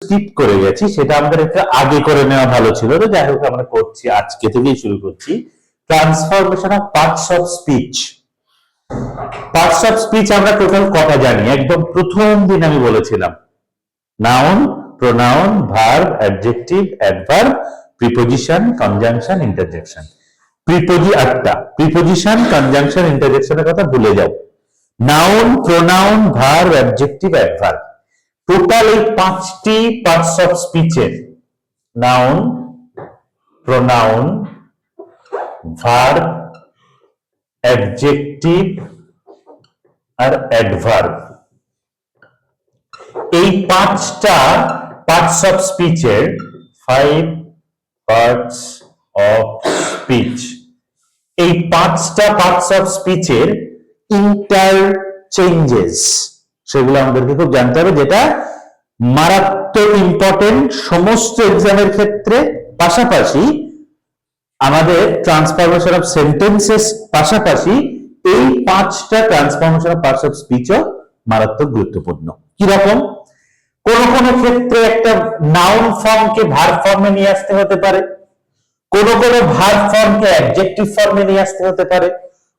Skip করে গেছি, সেটা আমাদের একটু আগে করে নেওয়া ভালো ছিল। তো যাই হোক আমরা করছি, আজকে থেকেই শুরু করছি। Transformation of parts of speech. Parts of speech আমরা টোটাল কটা জানি? একদম প্রথম দিন আমি বলেছিলাম noun, pronoun, verb, adjective, adverb, preposition, conjunction, interjection. Preposition, conjunction, ইন্টারজেকশনের কথা ভুলে যাও। Noun, pronoun, verb, adjective, adverb, total এই 5টি পার্টস অফ স্পিচের নাউন, প্রোনাউন, ভার্ব, অ্যাডজেক্টিভ আর অ্যাডভার্ব, এই 5টা পার্টস অফ স্পিচের 5 পার্টস অফ স্পিচ, এই 5টা পার্টস অফ স্পিচের ইন্টারচেঞ্জেস, সেগুলো আমাদেরকে খুব জানতে হবে, যেটা মারাত্মক ইম্পর্টেন্ট সমস্ত এক্সামের ক্ষেত্রে। পাশাপাশি আমাদের ট্রান্সফরমেশন অফ সেন্টেন্সেস পাশাপাশি এই 5টা ট্রান্সফরমেশন অফ পার্টস অফ স্পিচও মারাত্মক গুরুত্বপূর্ণ। কিরকম? কোন কোন ক্ষেত্রে একটা নাউন ফর্মকে ভার্ব ফর্মে নিয়ে আসতে হতে পারে, কোন কোন ভার্ব ফর্মকে অ্যাডজেক্টিভ ফর্মে নিয়ে আসতে হতে পারে,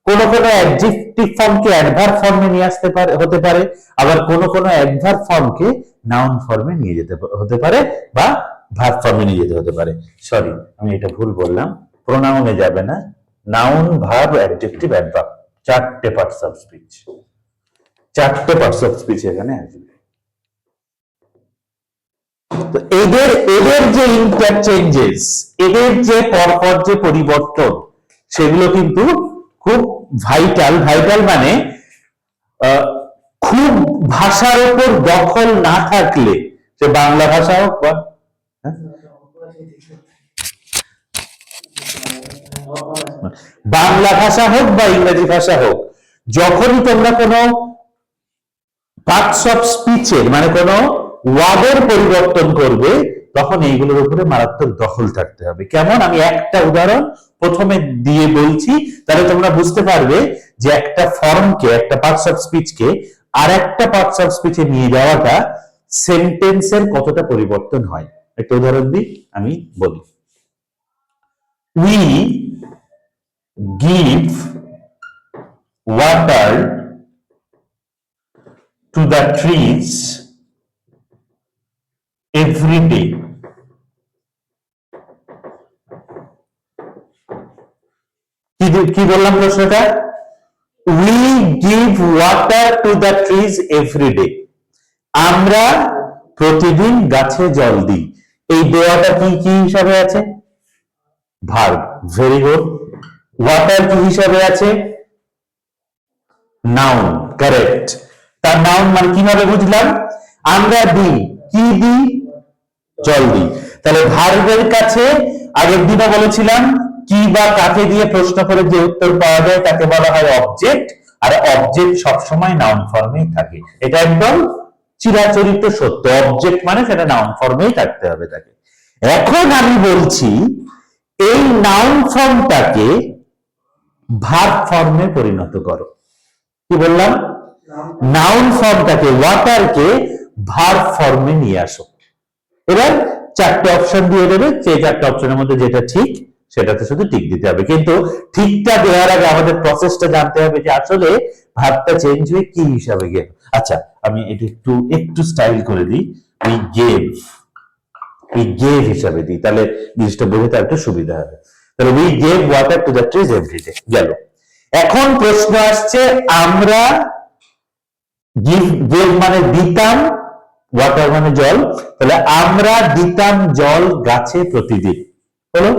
কোন কোন অ্যাডজেক্টিভ ফর্মকে অ্যাডভার্ব ফর্মে নিয়ে আসতে হতে পারে, আবার কোন কোন অ্যাডভার্ব ফর্মকে নাউন ফর্মে নিয়ে যেতে হতে পারে বা ভার্ব ফর্মে নিয়ে যেতে হতে পারে। সরি, আমি এটা ভুল বললাম, প্রোনাউনে যাবে না, নাউন, ভার্ব, অ্যাডজেক্টিভ, অ্যাডভার্ব, 4টে পার্টস অফ স্পিচ, 4টে পার্টস অফ স্পিচ এখানে আসবে। তো এদের যে ইন্টারচেঞ্জেস, এদের যে পরপর যে পরিবর্তন, সেগুলো কিন্তু খুব ভাইটাল। ভাইটাল মানে খুব ভাষার উপর দখল না থাকলে, সে বাংলা ভাষা হোক বা ইংরেজি ভাষা হোক, যখনই তোমরা কোনো পার্টস অফ স্পিচের মানে কোনো ওয়ার্ডের পরিবর্তন করবে, তখন এইগুলোর উপরে মারাত্মক দখল থাকতে হবে। কেমন? আমি একটা উদাহরণ প্রথমে দিয়ে বলছি, তাহলে তোমরা বুঝতে পারবে যে একটা ফর্মকে, একটা পার্টস অফ স্পিচকে আর একটা পার্টস অফ স্পিচে নিয়ে যাওয়াটা সেন্টেন্সের কতটা পরিবর্তন হয়। একটা উদাহরণ দিই, আমি বলি। We give water to the trees every day. কি বললাম প্রশ্নটা? We give water to the trees every day. আমরা প্রতিদিন গাছে জল দিই। এই দেওয়াটা কি কি হিসাবে আছে? ভার্ব। Very good. ওয়াটার কি হিসাবে আছে? নাউন। কারেক্ট। তার নাউন মানে কিভাবে বুঝলাম? আমরা দিই, কি দিই? জল দিই। তাহলে ভার্বের কাছে আগের দিনও বলেছিলাম, কি বা কাকে দিয়ে প্রশ্ন করে যে উত্তর পাওয়া যায় তাকে বলা হয় অবজেক্ট, আর অবজেক্ট সবসময় নাউন ফর্মেই থাকে। এটা একদম চিরাচরিত সত্য, অবজেক্ট মানে সেটা নাউন ফর্মেই থাকতে হবে তাকে। এখন আমি বলছি এই নাউন ফর্মটাকে ভার্ব ফর্মে পরিণত করো। কি বললাম? নাউন ফর্মটাকে, ওয়াটারকে ভার্ব ফর্মে নিয়ে আসো। এবার 4টে অপশন দিয়ে দেবে, সেই 4টে অপশনের মধ্যে যেটা ঠিক সেটাতে শুধু টিক দিতে হবে। কিন্তু ঠিকটা দেওয়ার আগে আমাদের প্রসেসটা জানতে হবে যে আসলে ভার্বটা চেঞ্জ হয়ে কি হিসাবে গেল। আচ্ছা, আমি এটা একটু স্টাইল করে দিই, উই গেভ হিসাবে দিই, তাহলে জিনিসটা বোঝাতে একটু সুবিধা হবে। তাহলে we gave water to the trees everyday গেল। এখন প্রশ্ন আসছে, আমরা গেভ মানে দিতাম, ওয়াটার মানে জল, তাহলে আমরা দিতাম জল গাছে প্রতিদিন, হলো।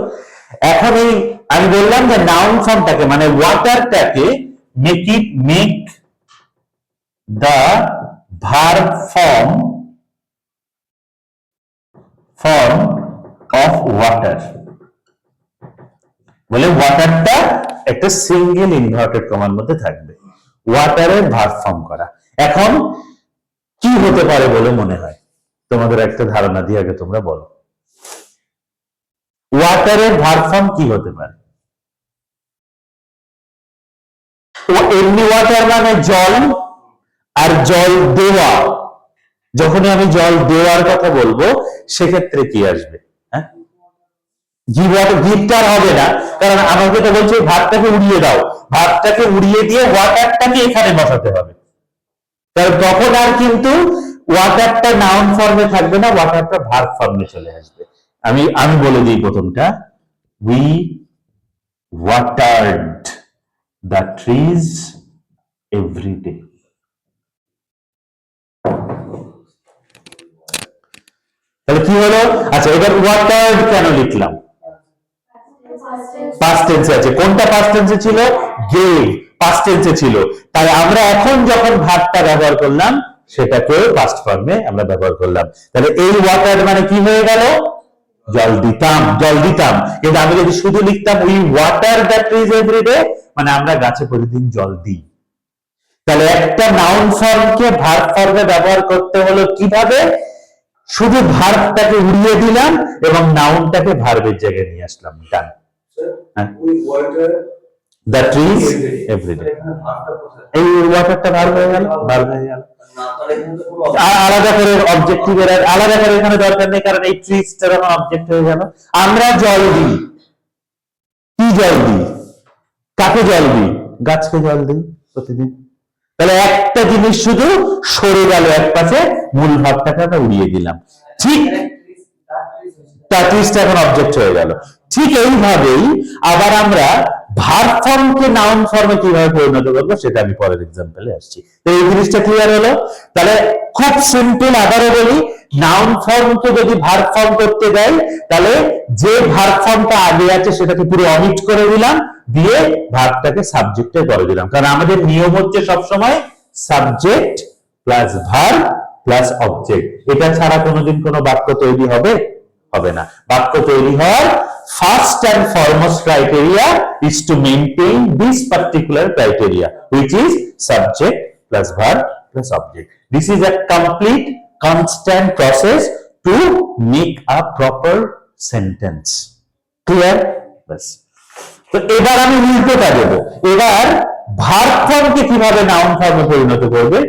এখন এই আমি বললাম যে নাউন ফর্মটাকে মানে ওয়াটারটাকে make the verb form of water, বলে ওয়াটারটা একটা সিঙ্গেল ইনভার্টেড কমার মধ্যে থাকবে, ওয়াটারের ভার্ব ফর্ম করা। এখন কি হতে পারে বলে মনে হয়? তোমাদের একটা ধারণা দিয়ে আগে তোমরা বলো, ওয়াটারের ভার্ব ফর্ম কি হতে পারে? এমনি ওয়াটার মানে জল, আর জল দেওয়া, যখনই আমি জল দেওয়ার কথা বলবো সেক্ষেত্রে কি আসবে? হ্যাঁ, গিফট আর হবে না, কারণ আমাকে তো বলছে ভাতটাকে উড়িয়ে দাও, ভাতটাকে উড়িয়ে দিয়ে ওয়াটারটাকে এখানে বসাতে হবে, কারণ তখন আর কিন্তু ওয়াটারটা নাউন ফর্মে থাকবে না, ওয়াটারটা ভার্ব ফর্মে চলে আসবে। আমি আমি বলে দিই প্রথমটা, we watered the trees every day. তাহলে কি হলো? আচ্ছা, এবার ওয়াটার্ড কেন লিখলাম? পাস্ট টেন্সে আছে। কোনটা পাস্ট টেন্সে ছিল? গেভ পাস্ট টেন্সে ছিল। তাহলে আমরা এখন যখন ভার্বটা ব্যবহার করলাম সেটাকে পাস্ট ফর্মে আমরা ব্যবহার করলাম। তাহলে এই ওয়াটার মানে কি হয়ে গেল? জল দিতাম, জল দিতাম। কিন্তু আমি যদি শুধু লিখতাম we water the trees everyday, মানে আমরা গাছে প্রতিদিন জল দিই। তাহলে একটা নাউন ফর্মকে ভার্ব ফর্মে ব্যবহার করতে হলো কিভাবে? শুধু ভার্বটাকে উড়িয়ে দিলাম এবং নাউনটাকে ভার্বের জায়গায় নিয়ে আসলাম। ডান। দ্য ট্রিজ এভরিডে, এই ওয়াটারটা ভার্ব হয়ে গেল, ভার্ব হয়ে গেল। আলাদা করে অবজেক্টিভের আলাদা করে এখানে দরকার নেই, কারণ এই ট্রিজটা যখন অবজেক্ট হয়ে গেল। আমরা জল দিই, কি জল দিই? কাকে জল দিই? গাছকে জল দিই প্রতিদিন। তাহলে একটা জিনিস শুধু সরে গেল এক পাশে, মূল ভাবটাকে আমরা উড়িয়ে দিলাম। ঠিক, ট্রিজটা এখন অবজেক্ট হয়ে গেল। ঠিক এইভাবেই আবার আমরা ভার্ব ফর্মকে নাউন ফর্মে কিভাবে পরিণত করবো সেটা আমি পরের এক্সাম্পলে আসছি। তো এই জিনিসটা ক্লিয়ার হলো? তাহলে খুব সিম্পল, আবারও বলি, নাউন ফর্মকে যদি ভার্ব ফর্ম করতে দেয় তাহলে যে ভার্ব ফর্মটা আগে আছে সেটাকে পুরো অমিট করে দিলাম, দিয়ে ভার্বটাকে সাবজেক্টে করে দিলাম। কারণ আমাদের নিয়ম হচ্ছে সবসময় subject plus verb plus object. এটা ছাড়া কোনোদিন কোনো বাক্য তৈরি হবে? হবে না। বাক্য তৈরি হওয়ার first and foremost criteria is to maintain this particular criteria, which is subject plus verb plus object. This is a complete constant process to make a proper sentence. Clear? Yes. তো এবার আমি উল্টোটা দেব। এবার ভার্ব ফর্মকে কিভাবে noun ফর্মে পরিণত করবে?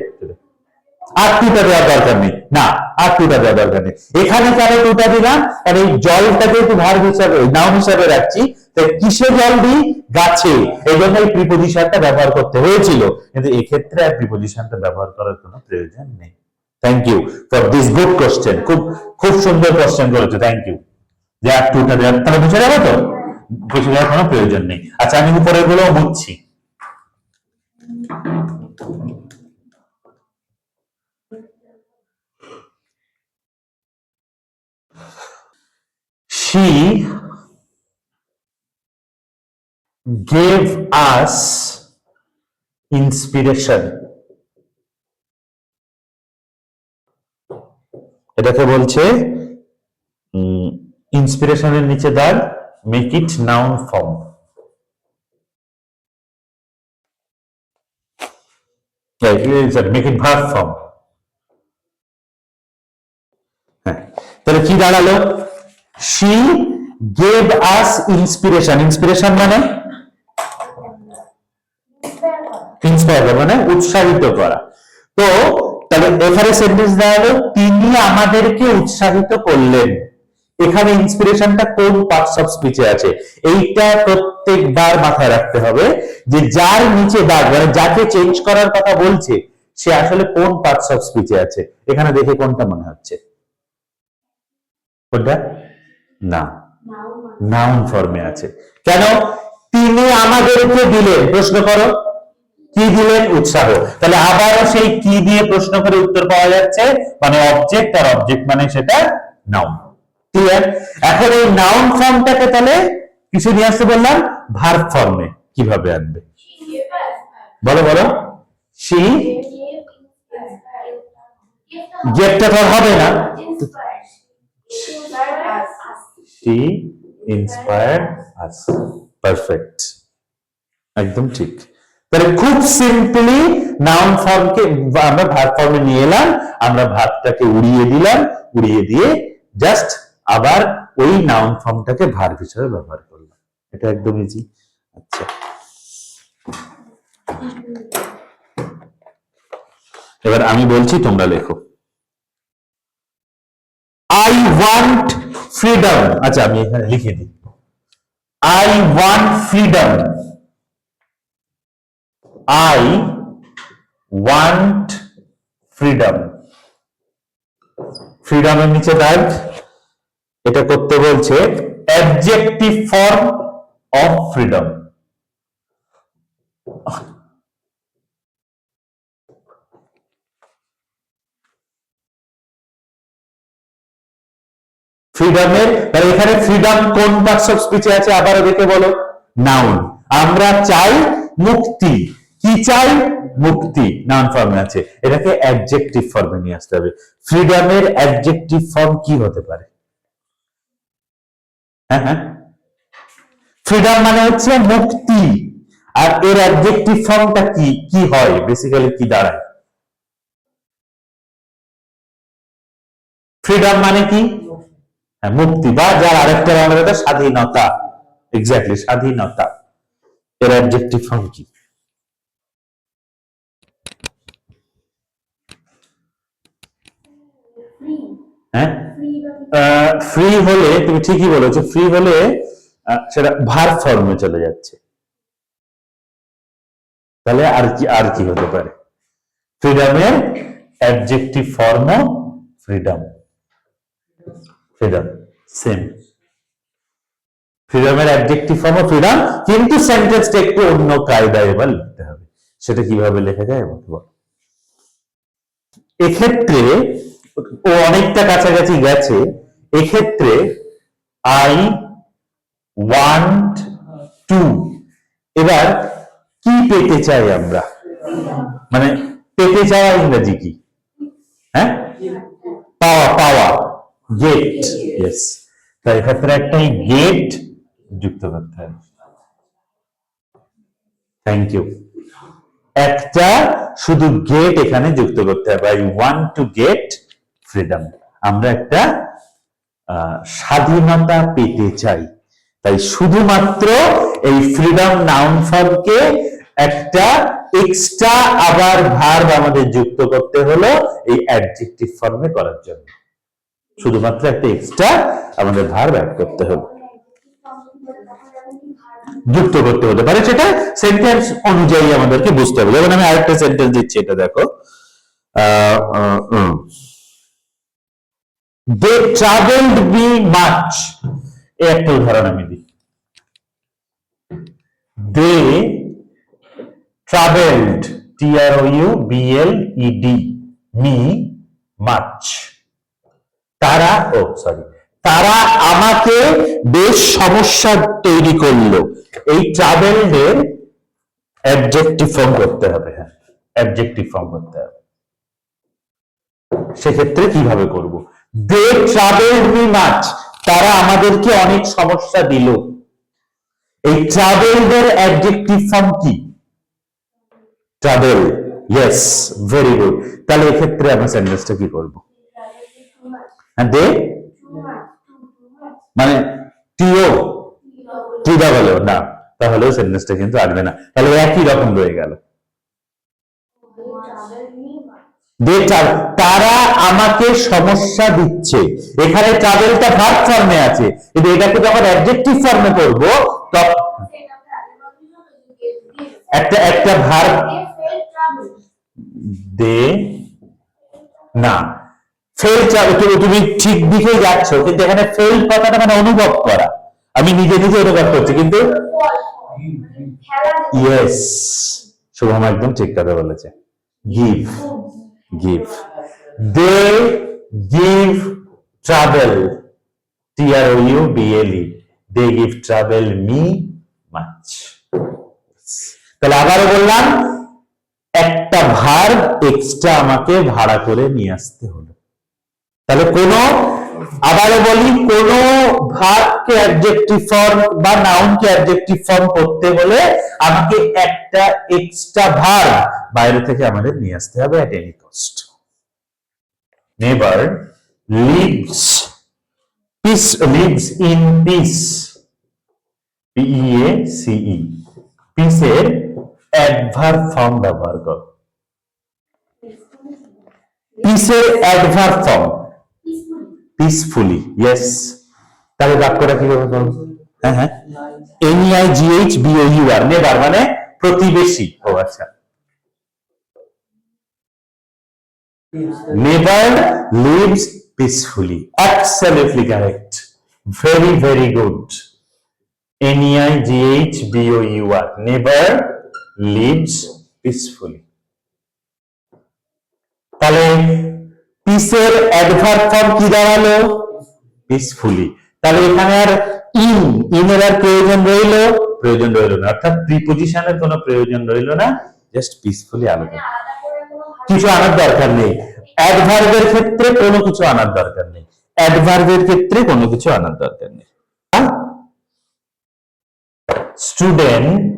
আর টুটা দেওয়ার দরকার নেই, না আর টুটা দেওয়ার দরকার নেই। এখানে কেন টুটা দিলাম? কারণ এই জলটাকে একটু ভার্ব হিসাবে, নাউন হিসাবে রাখছি। তাই কিসে জল দিই? গাছে। এই জন্য এই প্রিপোজিশনটা ব্যবহার করতে হয়েছিল, কিন্তু এক্ষেত্রে আর প্রিপোজিশনটা ব্যবহার করার কোনো প্রয়োজন নেই। Thank you for this good question. খুব খুব সুন্দর কোশ্চেন করেছো, থ্যাংক ইউ। যে আর টুটা দেওয়ার, তাহলে বুঝে যাবো তো, বুঝে যাওয়ার কোনো প্রয়োজন নেই। আচ্ছা, আমি উপরের গুলো বুঝছি। She gave us inspiration. এটাকে বলছে ইন্সপিরেশনের নিচে দাগ, make it noun form. Make it verb form. হ্যাঁ, তাহলে কি দাঁড়ালো? she gave us inspiration. Inspiration মানে ইন্সপায়ার মানে উৎসাহিত করা। তো তাহলে এখানে সেন্টেন্স দাঁড়ালো তিনি আমাদেরকে উৎসাহিত করলেন। এখানে ইন্সপিরেশনটা কোন পার্টস অফ স্পিচে আছে এইটা প্রত্যেকবার মাথায় রাখতে হবে, যে যার নিচে দাগ মানে যাকে চেঞ্জ করার কথা বলছে সে আসলে কোন পার্টস অফ স্পিচে আছে। এখানে দেখে কোনটা মনে হচ্ছে? কোনটা? না, নাউন ফর্মে আছে। কেন? তিনি আমাদেরকে দিলেন, প্রশ্ন করো কি দিলেন? উৎসাহ। তাহলে আবারও সেই কি দিয়ে প্রশ্ন করে উত্তর পাওয়া যাচ্ছে, মানে অবজেক্ট, আর অবজেক্ট মানে সেটা নাউন। ক্লিয়ার? এখন এই নাউন ফর্মটাকে তাহলে কিসে নিয়ে আসতে বললাম? ভার্ব ফর্মে। কিভাবে আনবে বলো বলো? she গেটটা তো হবে না, she inspired us. পারফেক্ট, একদম ঠিক। তাহলে খুব সিম্পলি নাউন ফর্মকে আমরা ভার্ব ফর্মে নিয়ে এলাম, আমরা ভার্বটাকে উড়িয়ে দিলাম, উড়িয়ে দিয়ে জাস্ট আবার ওই নাউন ফর্মটাকে ভার্ব হিসেবে ব্যবহার করলাম। এটা একদম ইজি। আচ্ছা, এবার আমি বলছি তোমরা লেখো। আই ওয়ান্ট ফ্রিডম, আচ্ছা আমি এখানে লিখে দিই, I want freedom, I want freedom. ফ্রিডমের নিচে দাগ, এটা করতে বলছে অ্যাডজেক্টিভ ফর্ম অফ ফ্রিডম। ফ্রিডমের, এখানে ফ্রিডম কোন পার্টস অফ স্পিচে আছে আবারও দেখে বলো, নাউন। আমরা চাই মুক্তি, কি চাই? মুক্তি, নাউন ফর্মে আছে, এটাকে অ্যাডজেক্টিভ ফর্মে নিয়ে আসতে হবে। ফ্রিডমের অ্যাডজেক্টিভ ফর্ম কি হতে পারে? হ্যাঁ হ্যাঁ, ফ্রিডম মানে হচ্ছে মুক্তি, আর এর অ্যাডজেক্টিভ ফর্মটা কি কি হয়, বেসিক্যালি কি দাঁড়ায়? ফ্রিডম মানে কি? মুক্তি, বা যার আরেকটা বাংলা স্বাধীনতা, এক্স্যাক্টলি স্বাধীনতা। এর অ্যাডজেক্টিভ ফর্ম কি? হ্যাঁ, ফ্রি হলে তুমি ঠিকই বলেছো, ফ্রি হলে সেটা ভার্ব ফর্মে চলে যাচ্ছে। তাহলে আর কি হতে পারে? ফ্রিডমের adjective form freedom, freedom same. ফ্রিডমের অ্যাডজেক্টিভ ফর্ম ফ্রিডম, কিন্তু সেন্টেন্সটা একটু অন্য কায়দায় এবার লিখতে হবে। সেটা কিভাবে লেখা যায় বলতে বল। এক্ষেত্রে ও অনেকটা কাছাকাছি গেছে। এক্ষেত্রে আই ওয়ান্ট টু, এবার কি পেতে চাই আমরা, মানে পেতে চাওয়া ইংরেজি কি? হ্যাঁ, পাওয়া, পাওয়া, গেট। ইয়েস, তাই এক্ষেত্রে একটা গেট যুক্ত করতে হবে। Thank you. একটা শুধু গেট এখানে যুক্ত করতে হবে। I want to get freedom, আমরা একটা স্বাধীনতা পেতে চাই। তাই শুধুমাত্র এই ফ্রিডম নাউন ফর্মকে একটা এক্সট্রা আবার ভার্ব আমাদের যুক্ত করতে হলো এই অ্যাডজেক্টিভ ফর্মে করার জন্য। শুধুমাত্র একটা এক্সট্রা আমাদের ভার্ব অ্যাড করতে হলো, যুক্ত করতে হতে পারে, সেটা সেন্টেন্স অনুযায়ী আমাদেরকে বুঝতে হবে। যেমন আমি আরেকটা সেন্টেন্স দিচ্ছি, এটা দেখো, they traveled me much, এই একটা উদাহরণ আমি দিই। they traveled, TROUBLED, me much, তারা, তারা আমাকে বেশ সমস্যা তৈরি করলো। এই ট্রাভেলড এর অ্যাডজেক্টিভ ফর্ম করতে হবে। হ্যাঁ, অ্যাডজেক্টিভ ফর্ম করতে হবে। সেক্ষেত্রে কিভাবে করব? দে ট্রাভেলড মি মাচ, তারা আমাদেরকে অনেক সমস্যা দিল। এই ট্রাভেলড এর অ্যাডজেক্টিভ ফর্ম কি? ট্রাভেল। Yes, very good. তাহলে এক্ষেত্রে আমরা সেন্টেন্সটা কি করব? দে মানে টিও টি ডাবল না, তাহলে সেন্টেন্সটা কিন্তু আসবে না। তাহলে একই রকম রয়ে গেল। তারা আমাকে সমস্যা দিচ্ছে, এখানে ট্রাভেলটা ভার্ব ফর্মে আছে, কিন্তু এটাকে যখন অ্যাডজেক্টিভ ফর্মে করব তখন একটা ভার্ব দে না, ফেল, তুমি ঠিক দিকে যাচ্ছ, কিন্তু এখানে ফেল কথাটা মানে অনুভব করা, আমি নিজে নিজে অনুভব করছি, কিন্তু ইয়েস, শুভম একদম ঠিক কথা বলেছে। Give, give, they give trouble, TROUBLE, they give trouble me much। তাহলে আবারও বললাম, একটা ভার্ব এক্সট্রা আমাকে ভাড়া করে নিয়ে আসতে হলো। তাহলে আবারও বলি, কোন ভার্বকে অ্যাডজেক্টিভ ফর্ম বা নাউনকে অ্যাডজেক্টিভ ফর্ম করতে হলে আমাকে একটা এক্সট্রা ভার্ব বাইরে থেকে আমাদের নিয়ে আসতে হবে at any cost. Never lives in peace, PEACE, পিসের অ্যাডভার্ব ফর্ম ব্যবহার করো। পিসের অ্যাডভার্ব ফর্ম পিসফুলি, ইয়েস। তাহলে বাক্যটা কিভাবে বলবো? হ্যাঁ হ্যাঁ, NEIGHBOUR, নেবার মানে প্রতিবেশী। ও আচ্ছা, never lives peacefully, absolutely correct, very very good. NEIGHBOUR, never lives peacefully. তাহলে পিসের অ্যাডভার্ব ফর্ম কি দাঁড়ালো? পিসফুলি। তাহলে এখানে আর ইনের আর প্রয়োজন রইল? প্রয়োজন রইল না, অর্থাৎ প্রিপজিশনের কোনো প্রয়োজন রইল না, জাস্ট পিসফুলি আলোচনা, কিছু আনার দরকার নেই। অ্যাডভার্বের ক্ষেত্রে কোনো কিছু আনার দরকার নেই, অ্যাডভার্বের ক্ষেত্রে কোনো কিছু আনার দরকার নেই। Student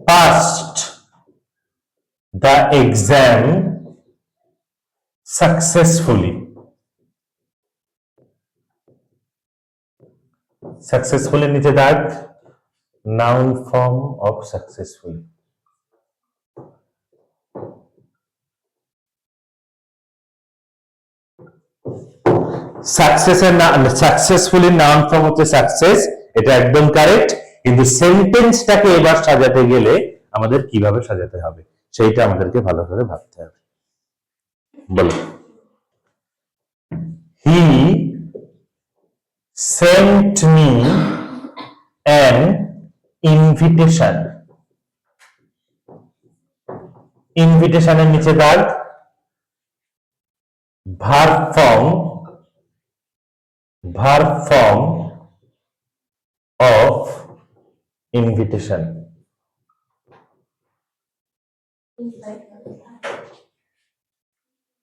passed the exam successfully. Successfully নিচে দাগ, noun form of successfully. Successfully noun form হচ্ছে সাকসেস, এটা একদম কারেক্ট। কিন্তু সেন্টেন্সটাকে এবার সাজাতে গেলে আমাদের কিভাবে সাজাতে হবে সেইটা আমাদেরকে ভালো করে ভাবতে হবে। বলো, he sent me an invitation. ইনভিটেশনের নিচে দাগ, verb form of invitation.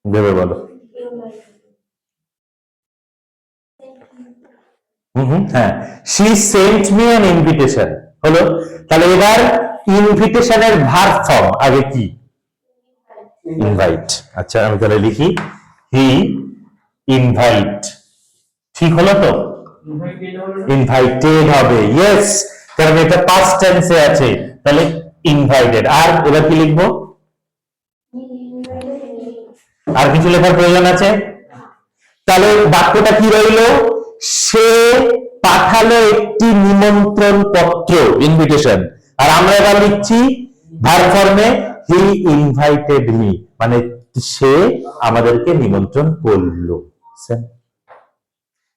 দেবে বলো। হ্যাঁ, she sent me an invitation হলো। তাহলে এবার ইনভিটেশনের ভার্ব ফর্ম আগে কি? ইনভাইট। আচ্ছা, আমি তাহলে লিখি হি ইনভাইট। ঠিক হলো তো? ইনভাইটেড হবে, ইয়েস, কারণ এটা পাস্ট টেন্সে আছে, তাহলে ইনভাইটেড। আর এবার কি লিখবো? আর কিছু লেখার প্রয়োজন আছে? তাহলে বাক্যটা কি রইল? সে পাঠালো একটি নিমন্ত্রণ পত্র, ইনভিটেশন। আর আমরা এবার লিখছি ভার্ব ফর্মে হি ইনভাইটেড মি, মানে সে আমাদেরকে নিমন্ত্রণ করলো।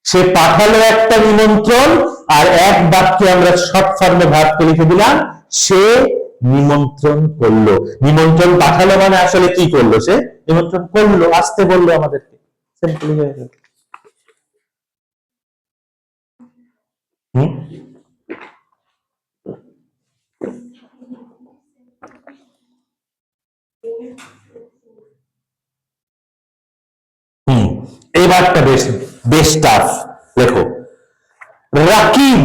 সে পাঠালো একটা নিমন্ত্রণ, আর এক বাক্যে আমরা শর্ট ফর্মে ভার্বকে লিখে দিলাম সে নিমন্ত্রণ করলো। নিমন্ত্রণ পাঠালো মানে আসলে কি করলো? সে নিমন্ত্রণ করলো, আসতে বললো আমাদেরকে। সিম্পলি হয়ে গেল। এই বারটা বেশ বেশ টাফ। দেখো, রাকিব,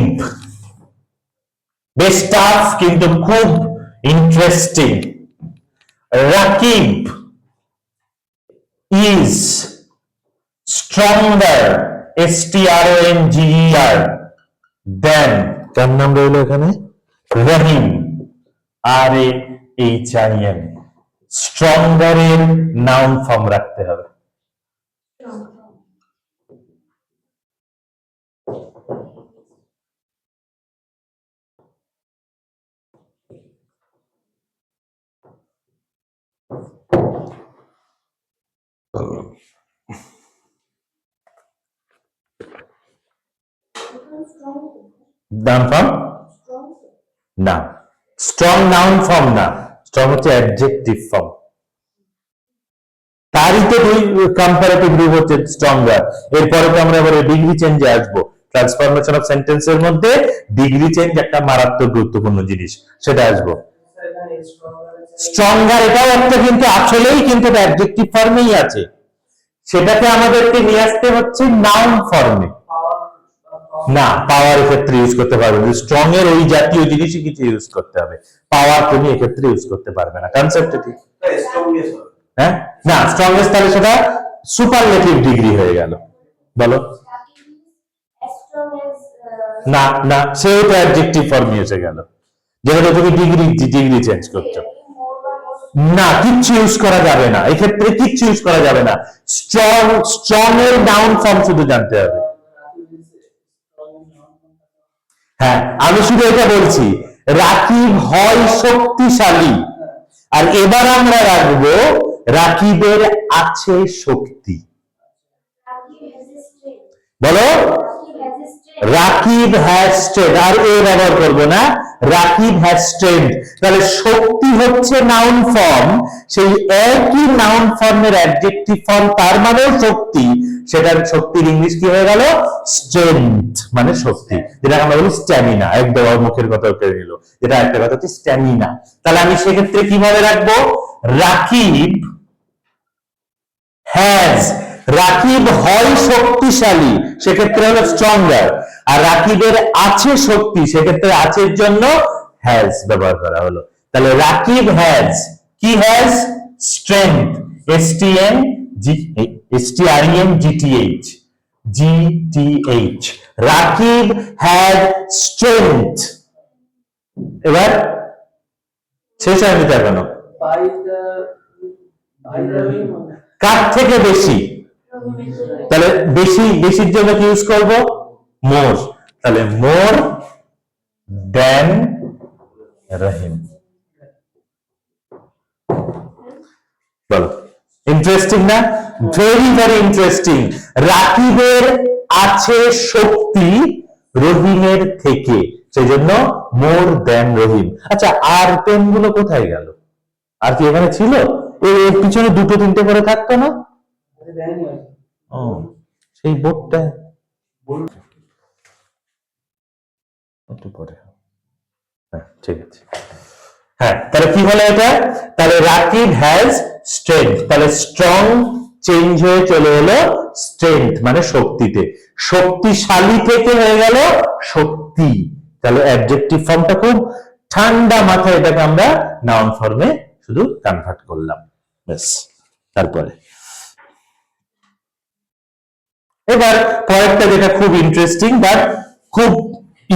বেশ টাফ কিন্তু খুব interesting. Rakib is stronger, STRONGER, দেন, তার নাম রইল এখানে রহিম, RAHIM। স্ট্রঙ্গারের নাউন ফর্ম রাখতে হবে। নাউন ফর্ম না, স্ট্রং নাউন ফর্ম না, স্ট্রং হচ্ছে অ্যাডজেক্টিভ ফর্ম। তারই তো দুই কম্পারেটিভ রূপ হচ্ছে স্ট্রঙ্গার। এরপরে তো আমরা এবারে ডিগ্রি চেঞ্জে আসবো। ট্রান্সফরমেশন অফ সেন্টেন্সের মধ্যে ডিগ্রি চেঞ্জ একটা মারাত্মক গুরুত্বপূর্ণ জিনিস, সেটা আসবো। স্ট্রঙ্গার এটাও একটা কিন্তু আসলেই কিন্তু অ্যাডজেক্টিভ ফর্মেই আছে, সেটাকে আমাদেরকে নিয়ে আসতে হচ্ছে নাউন ফর্মে। না, পাওয়ার ক্ষেত্রে ইউজ করতে পারবে না, স্ট্রং এর ওই জাতীয় জিনিসই কিছু ইউজ করতে হবে, পাওয়ার তুমি এক্ষেত্রে ইউজ করতে পারবে না। কনসেপ্ট ঠিক? হ্যাঁ, না, স্ট্রংগেস্ট তাহলে সেটা সুপারলেটিভ ডিগ্রি হয়ে গেল। বলো। না না, সেটা অ্যাডজেক্টিভ ফর্মে এসে গেল, যেহেতু তুমি ডিগ্রি চেঞ্জ করছো। না, কিচ্ছু ইউজ করা যাবে না, এক্ষেত্রে কিচ্ছু ইউজ করা যাবে না। স্ট্রং, স্ট্রং এর নাউন ফর্ম শুধু জানতে হবে। হ্যাঁ, আমি শুধু এটা বলছি, রাকিব হয় শক্তিশালী, আর এবার আমরা রাখবো রাকিবের আছে শক্তি। বলো, রাকিব হ্যাজ স্ট্রেংথ, আর এ ব্যবহার করবো না, রাকিব হ্যাজ স্ট্রেংথ। তাহলে শক্তি হচ্ছে নাউন ফর্ম, সেই একই নাউন ফর্মের অ্যাডজেক্টিভ ফর্ম, তার মানে শক্তি, সেটার শক্তির ইংলিশ কি হয়ে গেল? স্ট্রেংথ, মানে শক্তি, যেটা আমরা বলি স্ট্যামিনা। একদম মুখের কথা উঠে নিল, যেটা একটা কথা হচ্ছে স্ট্যামিনা। তাহলে আমি সেক্ষেত্রে কিভাবে রাখবো? রাকিব হ্যাজ, রাকিব হয় শক্তিশালী, সেক্ষেত্রে হলো স্ট্রঙ্গার। আর রাকিবের আছে শক্তি, সেক্ষেত্রে আছের জন্য হ্যাজ ব্যবহার করা হলো। তাহলে রাকিব হ্যাজ, কি has? Strength, STRENGTH, GTH, Rakib had strength. এবার শেষ হয়নি তো এখনো। কার থেকে বেশি? তাহলে বেশি, বেশির জন্য কি ইউজ করব? মোর। তাহলে মোর দেন রহিম। বলো, ইন্টারেস্টিং না? Very very interesting. রাকিবের আছে শক্তি রহিমের থেকে, সেই জন্য মোর দেন রহিম। আচ্ছা, আর পেন গুলো কোথায় গেল? আর কি এখানে ছিল? এর পিছনে দুটো তিনটে করে থাকতো না? ও, সেই বোর্ডটা একটু পরে। হ্যাঁ, ঠিক আছে। হ্যাঁ, তাহলে কি হলো এটা? তাহলে রাকিব হ্যাজ স্ট্রেংথ, তাহলে স্ট্রং চেঞ্জ হয়ে চলে এলো স্ট্রেংথ, মানে শক্তিতে। শক্তিশালী থেকে হয়ে গেল শক্তি। তাহলে অ্যাডজেক্টিভ ফর্মটা খুব ঠান্ডা মাথায় এটাকে আমরা নাউন ফর্মে শুধু কনভার্ট করলাম, ব্যাস। তারপরে এবার পরেরটা, যেটা খুব ইন্টারেস্টিং বাট খুব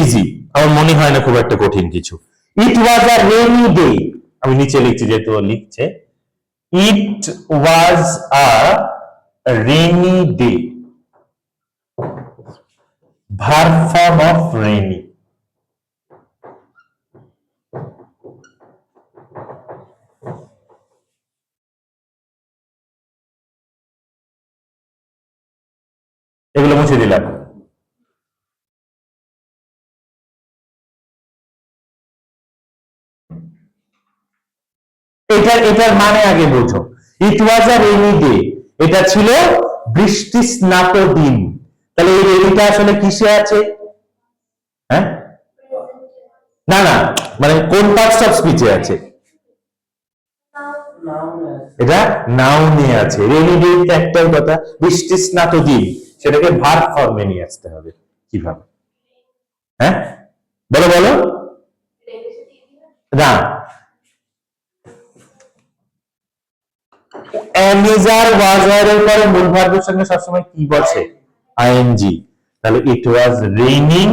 ইজি, আমার মনে হয় না খুব একটা কঠিন কিছু। ইট ওয়াজ আ রেইনি ডে, আমি নিচে লিখছি যেহেতু লিখছে। It was a rainy day, verb form of rainy. এগুলো মুছে দিলাম। এটার মানে আগে বোঝো। ইট ওয়াজ আ রেইনি ডে, এটা ছিল বৃষ্টি স্নাত দিন। তাহলে এই রেইনিটা আসলে কিসে আছে? হ্যাঁ, না না, মানে কোন পার্টস অফ স্পিচে আছে? এটা নাউনে আছে। রেইনি ডে একটাই কথা, বৃষ্টি স্নাত দিন, সেটাকে ভার্ব ফর্মে নিয়ে আসতে হবে। কিভাবে? হ্যাঁ, বলো বলো। না, অ্যামিজার ওয়াজার এর পরে মূল ভার্বের সঙ্গে সবসময় কি বসে? আইএনজি। তাহলে ইট ওয়াজ রেইনিং,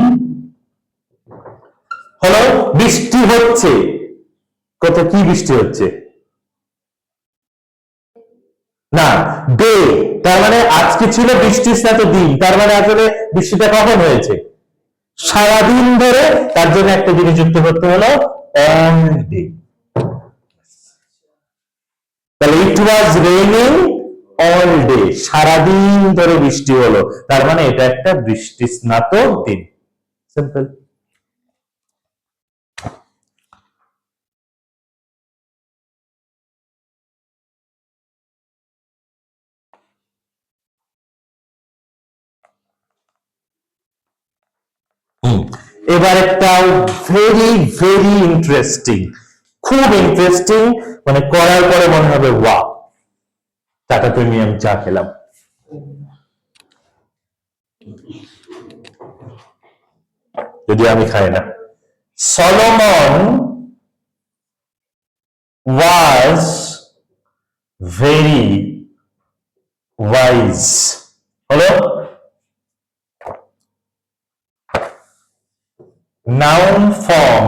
হলো বৃষ্টি হচ্ছে। কোথায় কি বৃষ্টি হচ্ছে? না, ডে, তার মানে আজকে ছিল বৃষ্টির সাথে দিন, তার মানে আসলে বৃষ্টিটা কখন হয়েছে? সারাদিন ধরে, তার জন্য একটা জিনিস যুক্ত করতে হলো অন ডে। তাহলে ইট ওয়াজ রেইনিং অল ডে, সারাদিন ধরে বৃষ্টি হলো, তার মানে এটা একটা বৃষ্টি স্নাত দিন। সিম্পল। এবার একটা ভেরি ভেরি ইন্টারেস্টিং, খুব ইন্টারেস্টিং, মানে করার পরে মনে হবে ওয়া, টাটা প্রিমিয়াম চা খেলাম। যদি আমি খাই না। সলোমন ওয়াজ ভেরি ওয়াইজ, হলো noun form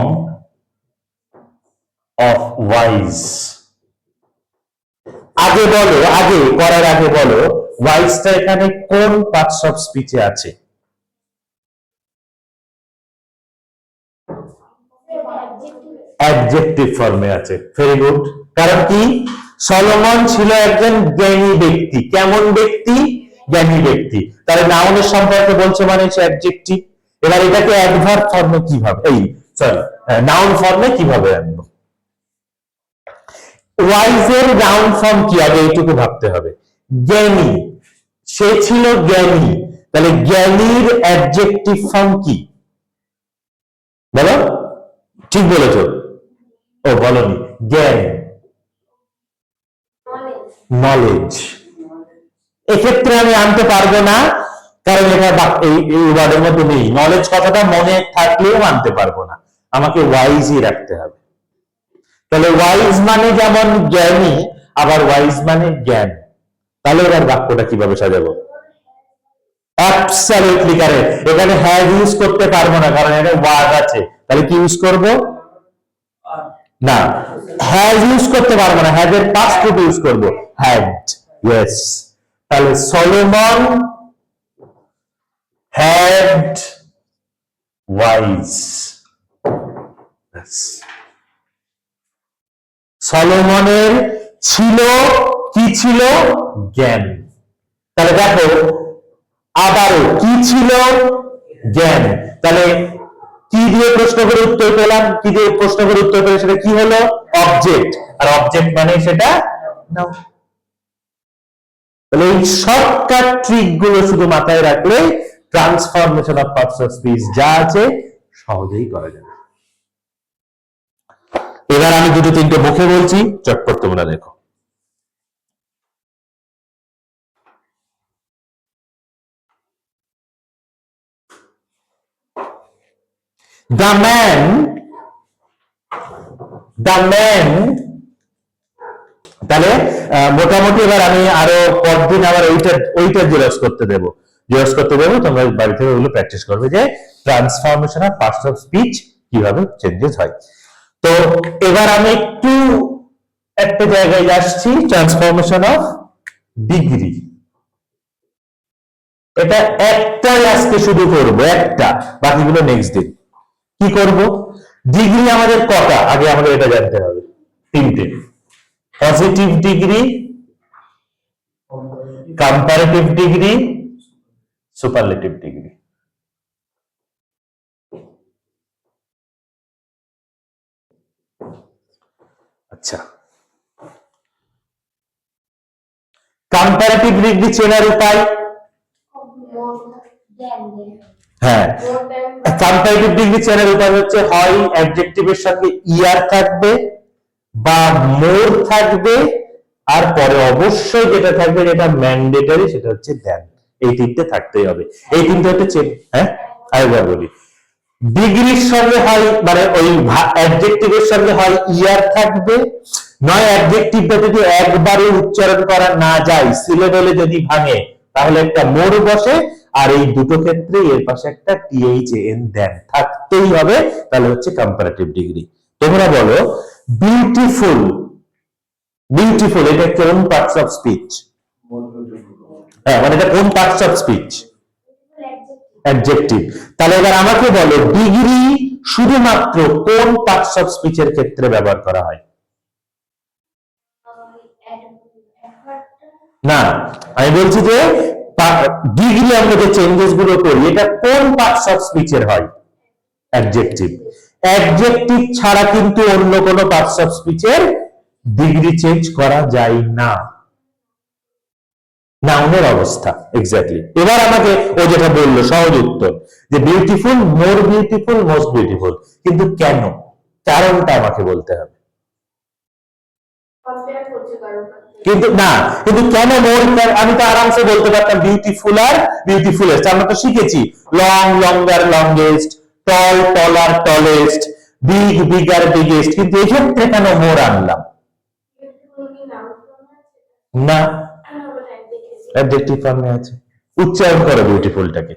of wise. আগে বলো, আগে করার আগে বলো ওয়াইজটা এখানে কোন পার্টস অফ স্পিচে আছে? অ্যাডজেক্টিভ ফর্মে আছে। Very good. কারণ কি? সলোমন ছিল একজন জ্ঞানী ব্যক্তি। কেমন ব্যক্তি? জ্ঞানী ব্যক্তি। তাহলে নাউনের সম্পর্কে বলছে মানে সে অ্যাডজেক্টিভ। এবার এটাকে অ্যাডভার্ব ফর্মে কিভাবে, এই সরি নাউন ফর্মে কিভাবে আনবো? ওয়াইজের নাউন ফর্ম কি? আগে এইটুকু ভাবতে হবে। জ্ঞানী, সে ছিল জ্ঞানী, তাহলে জ্ঞানীর অ্যাডজেক্টিভ ফর্ম কি? বলো। ঠিক বলেছ। ও বলনি। জ্ঞান, নলেজ। এক্ষেত্রে আমি আনতে পারবো না, কারণ এটা এই ওয়ার্ডের মধ্যে নেই। নলেজ কথাটা মনে থাকলেও আনতে পারবো না, আমাকে ওয়াইজই রাখতে হবে। তাহলে ওয়াইজ মানে যেমন জ্ঞানী, আবার ওয়াইজ মানে জ্ঞান। তাহলে এবার বাক্যটা কিভাবে সাজাবো? Absolutely correct. এখানে হ্যাজ ইউজ করতে পারবো না, কারণ এটা ওয়াজ আছে। তাহলে কি ইউজ করব? না, হ্যাজ ইউজ করতে পারবো না, হ্যাজ এর পাস্ট রূপ ইউজ করব, হ্যাড। ইয়েস। তাহলে সলোমন হ্যাড ওয়াইজ। সলোমনের ছিল কি? ছিল জ্ঞান। তাহলে দেখো আবারও কি ছিল? জ্ঞান। তাহলে কি দিয়ে প্রশ্ন করে উত্তর পেলাম? কি দিয়ে প্রশ্ন করে উত্তর পেলে সেটা কি হলো? অবজেক্ট। আর অবজেক্ট মানে সেটা নাও। তাহলে এই শর্টকাট ট্রিক গুলো শুধু মাথায় রাখলে transformation of parts of speech যা আছে সহজেই করা যাবে। এবার আমি দুটো তিনটে মুখে বলছি, চটপট তোমরা দেখো। The man তাহলে মোটামুটি এবার আমি আরো পরদিন আবার ওইটা জেরক্স করতে দেবো, তোমরা বাড়ি থেকে ওগুলো প্র্যাকটিস করবে যে transformation of parts of speech কিভাবে চেঞ্জেস হয়। তো এবার আমি একটু একটা জায়গায় আসছি, ট্রান্সফরমেশন অফ ডিগ্রি। এটা একটাই আজকে শুধু করবো, একটা, বাকিগুলো নেক্সট দিন। কি করব? ডিগ্রি আমাদের কটা? আগে আমাদের এটা জানতে হবে। তিনটে। Positive degree, comparative degree, superlative degree. আচ্ছা, কম্পারেটিভ ডিগ্রি চেনার উপায়? হ্যাঁ, কম্পারেটিভ ডিগ্রি চেনার উপায় হচ্ছে হয় অ্যাডজেক্টিভের সঙ্গে ইয়ার থাকবে বা মোর থাকবে, আর পরে অবশ্যই যেটা থাকবে, যেটা ম্যান্ডেটরি, সেটা হচ্ছে দেন। এই তিনটে থাকতেই হবে। এই তিনটে হচ্ছে হ্যাঁ আরেকবার বলি, ডিগ্রির সঙ্গে হয় মানে ওই অ্যাডজেক্টিভের সঙ্গে হয় ইয়ার থাকবে, নয় অ্যাডজেক্টিভটা যদি একবারে উচ্চারণ করা না যায়, সিলেবলে যদি ভাঙে, তাহলে একটা মোর বসে, আর এই দুটো ক্ষেত্রে এর পাশে একটা টিএইচএন দেন থাকতেই হবে। তাহলে হচ্ছে কম্পারেটিভ ডিগ্রি। তোমরা বলো বিউটিফুল, বিউটিফুল এটা কোন পার্টস অফ স্পিচ? হ্যাঁ, মানে এটা কোন পার্টস অফ স্পিচ? অ্যাডজেক্টিভ। তাহলে এবার আমাকে বলো ডিগ্রি শুধুমাত্র কোন পার্টস অফ স্পিচের ক্ষেত্রে ব্যবহার করা হয়? না, আমি বলছি যে ডিগ্রি আমরা যে চেঞ্জেস গুলো করি, এটা কোন পার্টস অফ স্পিচের হয়? অ্যাডজেক্টিভ। অ্যাডজেক্টিভ ছাড়া কিন্তু অন্য কোন পার্টস অফ স্পিচের ডিগ্রি চেঞ্জ করা যায় না। নাউনের অবস্থা এক্স্যাক্টলি। এবার আমাকে ও যেটা বললো সহজ উত্তর, যে beautiful, more beautiful, most beautiful. কিন্তু কেন? কারণটা আমাকে বলতে হবে। কিন্তু না, কিন্তু কেন মোর? আমি তো আরামসে বলতে পারতাম বিউটিফুল আর বিউটিফুলেস্ট। আমরা তো শিখেছি লং, লঙ্গার, লংগেস্ট, টল, টলার, টলেস্ট, বিগ, বিগার, বিগেস্ট। কিন্তু এই ক্ষেত্রে কেন মোর আনলাম? না, অ্যাডজেক্টিভ ফর্মে আছে। উচ্চারণ করো বিউটিফুলটাকে।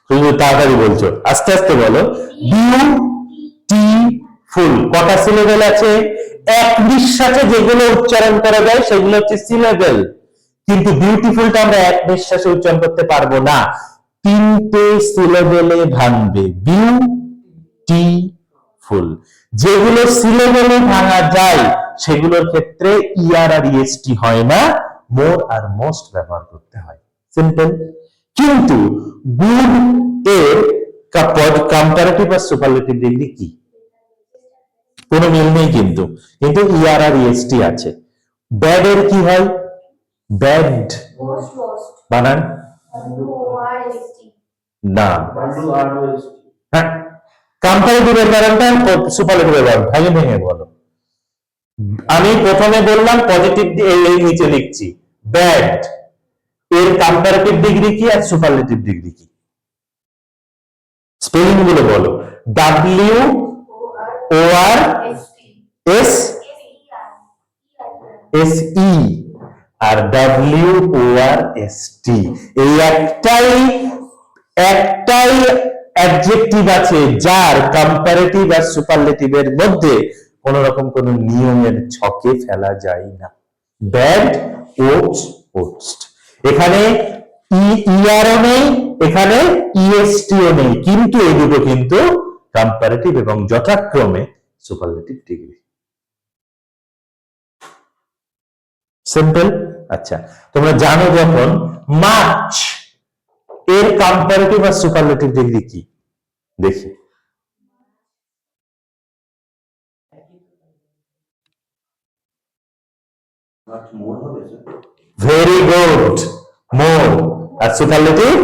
তুমি তাড়াতাড়ি বলছো, আস্তে আস্তে বলো। বিউটিফুল কটা সিলেবেল আছে? এক নিঃশ্বাসে যেগুলো উচ্চারণ করা যায় সেগুলো হচ্ছে সিলেবেল, কিন্তু বিউটিফুলটা আমরা এক নিঃশ্বাসে উচ্চারণ করতে পারবো না, তিনটে সিলেবেলে ভাঙবে, বিউটিফুল। যেগুলো সিলেবেলে ভাঙা যায় সেগুলোর ক্ষেত্রে ইয়ার আর ইএসটি হয় না, মোর আর মোস্ট ব্যবহার করতে হয়, সিম্পল। কিন্তু গুড এর কম্পারেটিভ আর সুপারলেটিভ ডিগ্রি কি? কোনো মিল নেই, কিন্তু কিন্তু ইয়ার আর ইএসটি আছে। ব্যাড এর কি হয়? ব্যাড বানান না, হ্যাঁ, কম্পারেটিভের বানানটা সুপারলেটিভের বানান, ভেঙে ভেঙে বলো। আমি প্রথমে বললাম পজিটিভ এই নিচে লিখছি ব্যাড, এর কম্পারেটিভ ডিগ্রি কি আর সুপারলেটিভ ডিগ্রি কি? স্পেলিং গুলো বলো। ডাব্লিউ ও আর এস এস ই আর ডাব্লিউ ও আর এস টি, এই একটাই অ্যাডজেক্টিভ আছে যার কম্পারেটিভ আর সুপারলেটিভের মধ্যে কোন রকম কোন নিয়মের ছকে ফেলা যায় না, ব্যাড ওটস ওটস্ট। এখানে ইআরও নেই, এখানে ইএসটিও নেই, কিন্তু এই দুটো কিন্তু কম্পারেটিভ এবং যথাক্রমে সুপারলেটিভ ডিগ্রি। সিম্পল। আচ্ছা, তোমরা জানো যখন মাছ এর কম্পারেটিভ আর সুপারলেটিভ ডিগ্রি কি? দেখি। ভেরি গুড, মোর আর superlative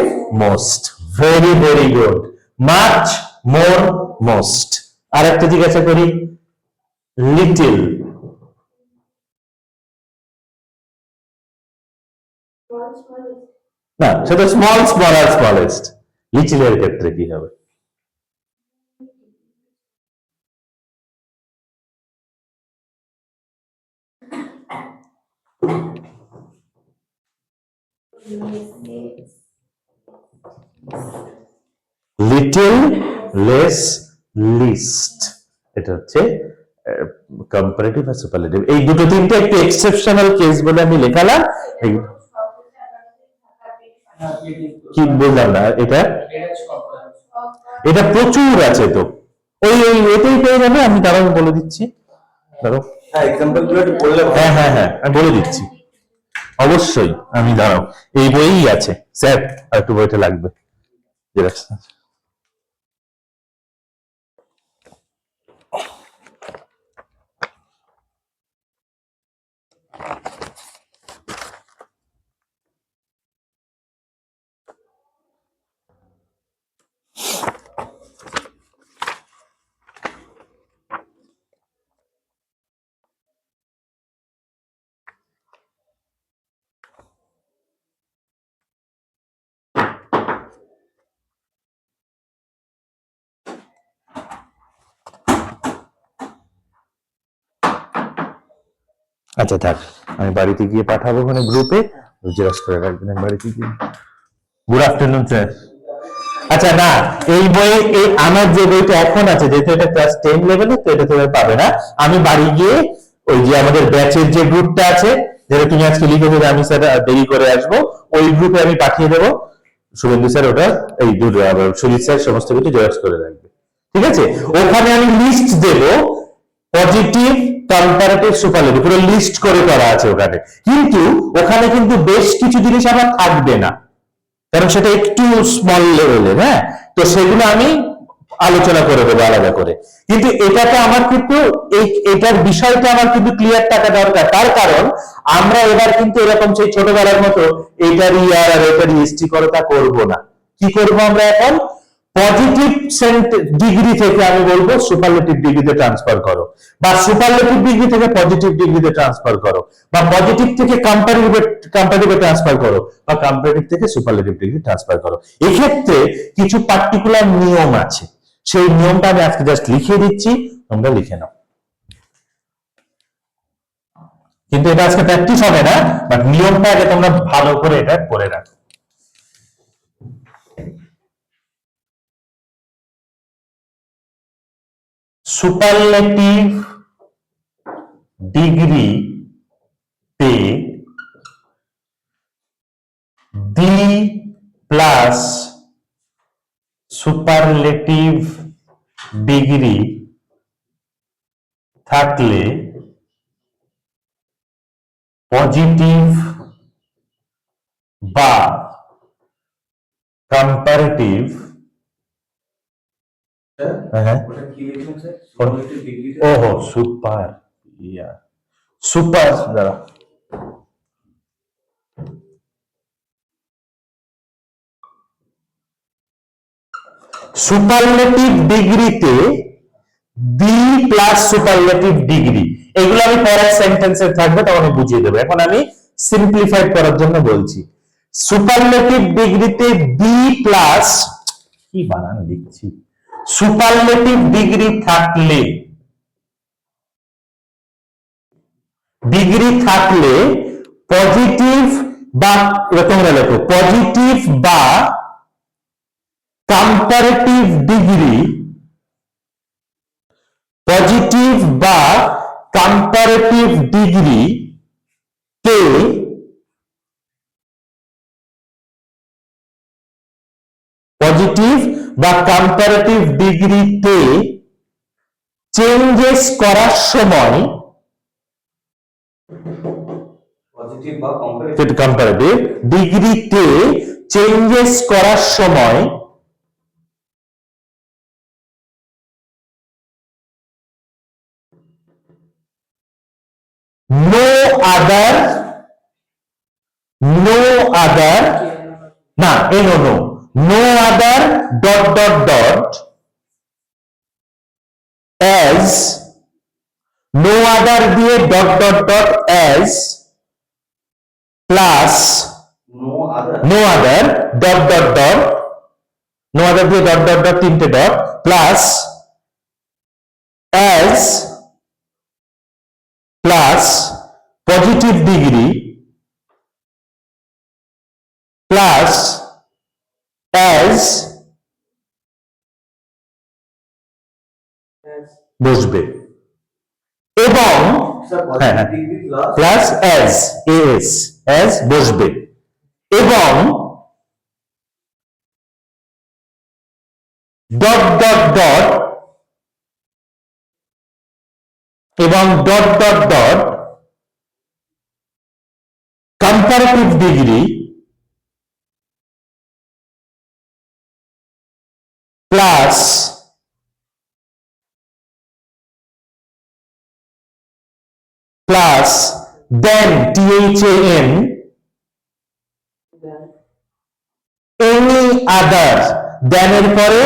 most, very very good, much more most. আর একটা জিজ্ঞাসা করি, লিটিল, না সেটা স্মল স্মল আর স্মলেস্ট, লিটিলের ক্ষেত্রে কি হবে? লিটল, লেস, লিস্ট, এটা হচ্ছে কম্পারেটিভ আর সুপারলেটিভ। এই দুটো তিনটে একটু এক্সেপশনাল কেস বলে আমি লেখালাম। কি বললাম না, এটা এটা প্রচুর আছে তো, ওই ওই এটাই পেয়ে যাবে, আমি দাঁড়াও বলে দিচ্ছি, দাঁড়াও, হ্যাঁ হ্যাঁ হ্যাঁ আমি বলে দিচ্ছি, অবশ্যই আমি দাঁড়াও, এই বইই আছে স্যার, আর একটু বইটা লাগবে। আচ্ছা থাক, আমি বাড়িতে গিয়ে পাঠাবো, ওখানে গ্রুপে জেরক্স করে রাখবেন বাড়িতে গিয়ে। Good afternoon sir. আচ্ছা না, এই বই, এই আমার যে বইটা এখন আছে, যেহেতু এটা ক্লাস 10 লেভেলে, তো এটা তুমি পাবে না। আমি বাড়ি গিয়ে ওই যে আমাদের ব্যাচের যে গ্রুপটা আছে, যেটা তুমি আজকে লিখেছো যে আমি স্যার দেরি করে আসবো, ওই গ্রুপে আমি পাঠিয়ে দেবো, শুভেন্দু স্যার ওটা, এই সুজিত স্যার সমস্ত কিছু জেরক্স করে রাখবে, ঠিক আছে? ওখানে আমি লিস্ট দেবো, পজিটিভ, কম্পারেটিভ, সুপারলেটিভ, পুরো লিস্ট করে করা আছে ওখানে, কিন্তু ওখানে কিন্তু বেশ কিছু জিনিস আমার থাকবে না, কারণ সেটা একটু স্মল লেভেলের, হ্যাঁ, তো সেগুলো আমি আলোচনা করে দেবো আলাদা করে। কিন্তু এটাতে আমার কিন্তু এটার বিষয়টা আমার কিন্তু ক্লিয়ার থাকা দরকার, তার কারণ আমরা এবার কিন্তু এরকম সেই ছোটবেলার মতো এটার ইয়ার আর এটার ইএসটি করতা করব না। কি করব আমরা এখন? পজিটিভ ডিগ্রি থেকে আমি বলবো সুপারলেটিভ ডিগ্রিতে ট্রান্সফার করো, বা সুপারলেটিভ ডিগ্রি থেকে পজিটিভ ডিগ্রিতে ট্রান্সফার করো, বা পজিটিভ থেকে কম্পারেটিভে ট্রান্সফার করো, বা কম্পারেটিভ থেকে সুপারলেটিভ ডিগ্রি ট্রান্সফার করো। এক্ষেত্রে কিছু পার্টিকুলার নিয়ম আছে, সেই নিয়মটা আমি আজকে জাস্ট লিখে দিচ্ছি, তোমরা লিখে নাও। কিন্তু এটা আজকে প্র্যাকটিস হবে না, বাট নিয়মটা আগে তোমরা ভালো করে এটা করে রাখো। সুপারলেটিভ ডিগ্রিতে দি প্লাস সুপারলেটিভ ডিগ্রি থাকলে পজিটিভ বা কম্পারেটিভ ওহো সুপার সুপার দ্বারা সুপারলেটিভ ডিগ্রিতে দি প্লাস সুপারলেটিভ ডিগ্রি, এগুলো আমি পরের সেন্টেন্সে থাকবে তখন আমি বুঝিয়ে দেবো। এখন আমি সিম্পলিফাইড করার জন্য বলছি। সুপারলেটিভ ডিগ্রিতে বি প্লাস, কি বানান লিখছি, সুপারলেটিভ ডিগ্রি থাকলে পজিটিভ বা এরকম লেখো, পজিটিভ বা কম্পারেটিভ ডিগ্রি, পজিটিভ বা কম্পারেটিভ ডিগ্রি তে পজিটিভ বা কম্পারেটিভ ডিগ্রিতে চেঞ্জেস করার সময়, পজিটিভ বা কম্পারেটিভ ডিগ্রিতে চেঞ্জেস করার সময় no other না no other as no other দিয়ে as plus no other দিয়ে তিনটে dot plus as plus positive degree plus as বসবে এবং প্লাস as বসবে এবং dot dot dot comparative degree plus then THAN any other, then এর পরে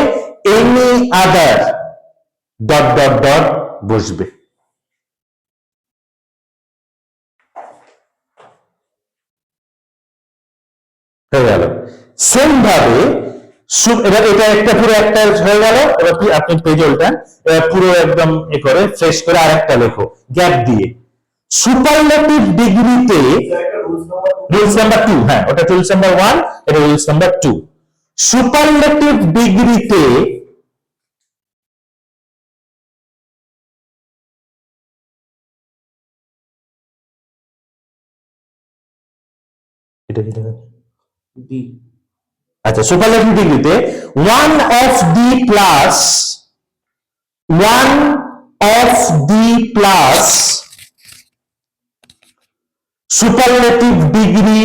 any other বসবে। হয়ে গেল। সেম ভাবে এটা একটা পুরো একটা হয়ে গেল। এবার আপনি পেজ উল্টান, পুরো একদম এ করে ফ্রেশ করে আরেকটা লেখো গ্যাপ দিয়ে। সুপারলেটিভ ডিগ্রিতে রুলস নাম্বার 2, হ্যাঁ ওটা রুলস নাম্বার 1, এটা রুলস নাম্বার 2। সুপারলেটিভ ডিগ্রিতে এটা কি লেখা ডি, আচ্ছা সুপারলেটিভ ডিগ্রিতে one of the plus superlative degree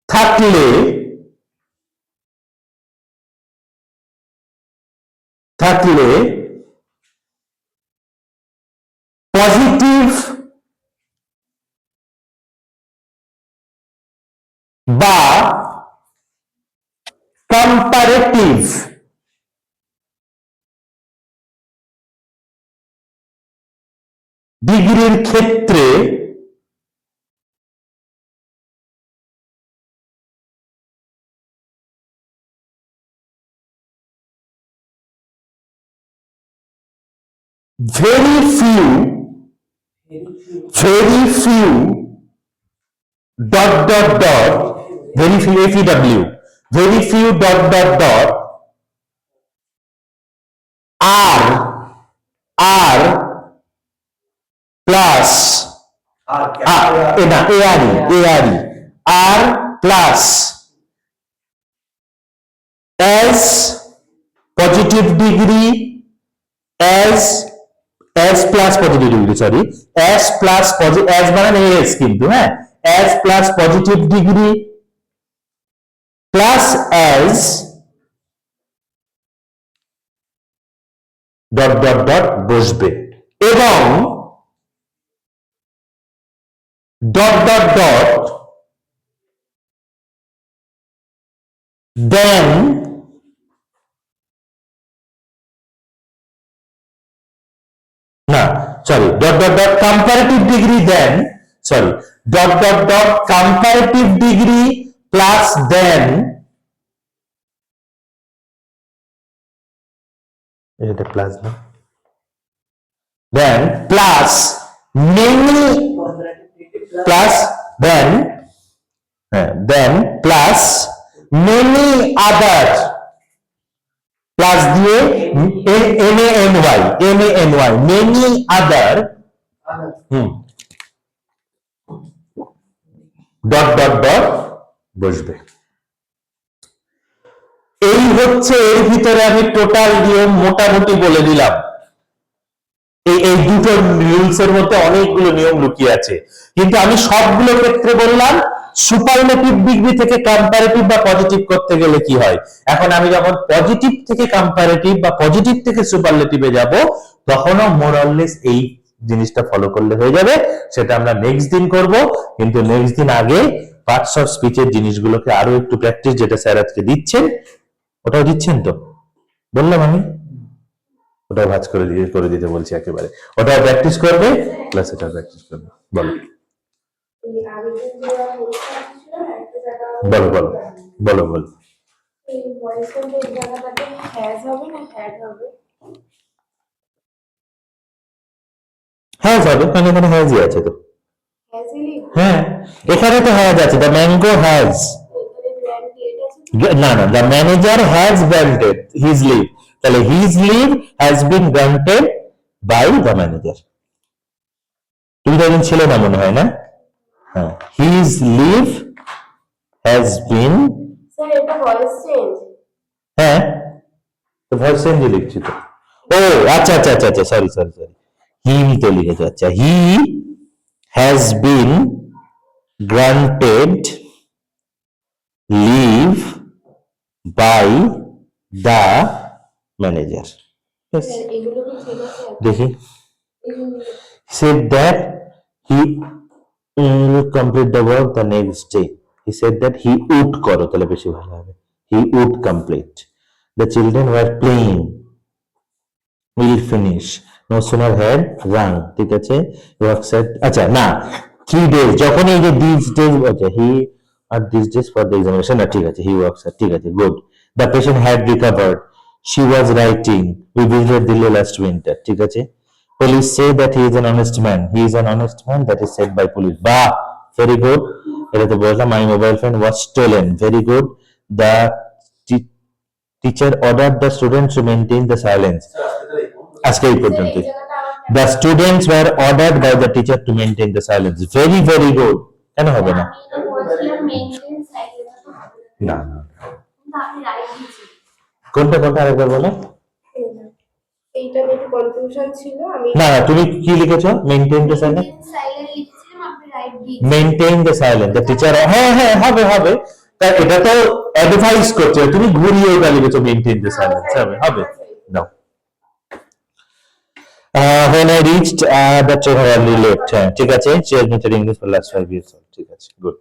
থাকলে পজিটিভ বা কম্পারেটিভ ডিগ্রির ক্ষেত্রে very few dot very few FEW very few dot are না ARE আর plus as positive degree as plus positive degree as plus positive as মানে as কিন্তু হ্যাঁ as plus positive degree plus as dot dot dot বসবে এবং dot dot dot then না sorry dot dot dot comparative degree then sorry dot dot dot comparative degree plus then এটা plus না then plus many plus then then plus many other plus দিয়ে MANY many other dot dot dot বসবে এই হচ্ছে এর ভিতরে আমি total নিয়ম মোটামুটি বলে দিলাম এই দুটো রুলস এর মধ্যে অনেকগুলো নিয়ম লুকিয়ে আছে কিন্তু আমি সবগুলো ক্ষেত্রে বললাম সুপারলেটিভ ডিগ্রি থেকে কম্পারেটিভ বা পজিটিভ করতে গেলে কি হয় এখন আমি যখন পজিটিভ থেকে কম্পারেটিভ বা পজিটিভ থেকে সুপারলেটিভে যাব তখনও মোর অর লেস এই জিনিসটা ফলো করলে হয়ে যাবে সেটা আমরা নেক্সট দিন করব কিন্তু নেক্সট দিন আগে পার্টস অফ স্পিচের জিনিসগুলোকে আরো একটু প্র্যাকটিস যেটা স্যার আজকে দিচ্ছেন ওটাও দিচ্ছেন তো বললাম আমি ওটাও ভাঁজ করে দিতে বলছি একেবারে ওটাও প্র্যাকটিস করবে প্লাস এটাও প্র্যাকটিস করবে বলো বলো বলো বলো বলো হ্যাজ হবে কারণ এখানে হ্যাজই আছে তো হ্যাঁ এখানে তো হ্যাজ আছে দ্য ম্যাঙ্গো হ্যাজ না না the manager has granted his leave তাহলে his leave has been granted by the manager তুমি তো একজন ছিল না মনে হয় না হ্যাঁ his leave has been sir এটা ভয়েস চেঞ্জ হ্যাঁ তো ভয়েস চেঞ্জে লিখছি তো ও আচ্ছা আচ্ছা আচ্ছা আচ্ছা সরি সরি সরি হিম তো লিখেছে আচ্ছা he has been granted leave by the manager এগুলো কি ঠিক আছে দেখি said that he will complete the work the next day he said that he would করো তাহলে বেশি ভালো হবে he would complete the children were playing will finish no sooner had rung ঠিক আছে work said আচ্ছা না 3 days যখন এই যে these days আচ্ছা he are these days for the examination না ঠিক আছে he works ঠিক আছে good the patient had recovered she was writing we visited Delhi last winter ঠিক আছে police say that he is an honest man he is an honest man that is said by police bah very good এটা তো বললাম my mobile phone was stolen very good the teacher ordered the students to maintain the silence আজকে এই পর্যন্ত the students were ordered by the teacher to maintain the silence very very good কেন হবে না না না কোনটা কোনটা আরেকবার বলো এইটা একটু কনফিউশন ছিল আমি না না তুমি কি লিখেছো maintain the silence maintain the silence the teacher হ্যাঁ হ্যাঁ হবে হবে তা এটা তো অ্যাডভাইস করছে তুমি ঘুরিয়ে এটা লিখেছো মেইনটেইন দ্য সাইলেন্স হবে হবে নাও when I reached the train early late ঠিক আছে she has been studying English for last 5 years ঠিক আছে good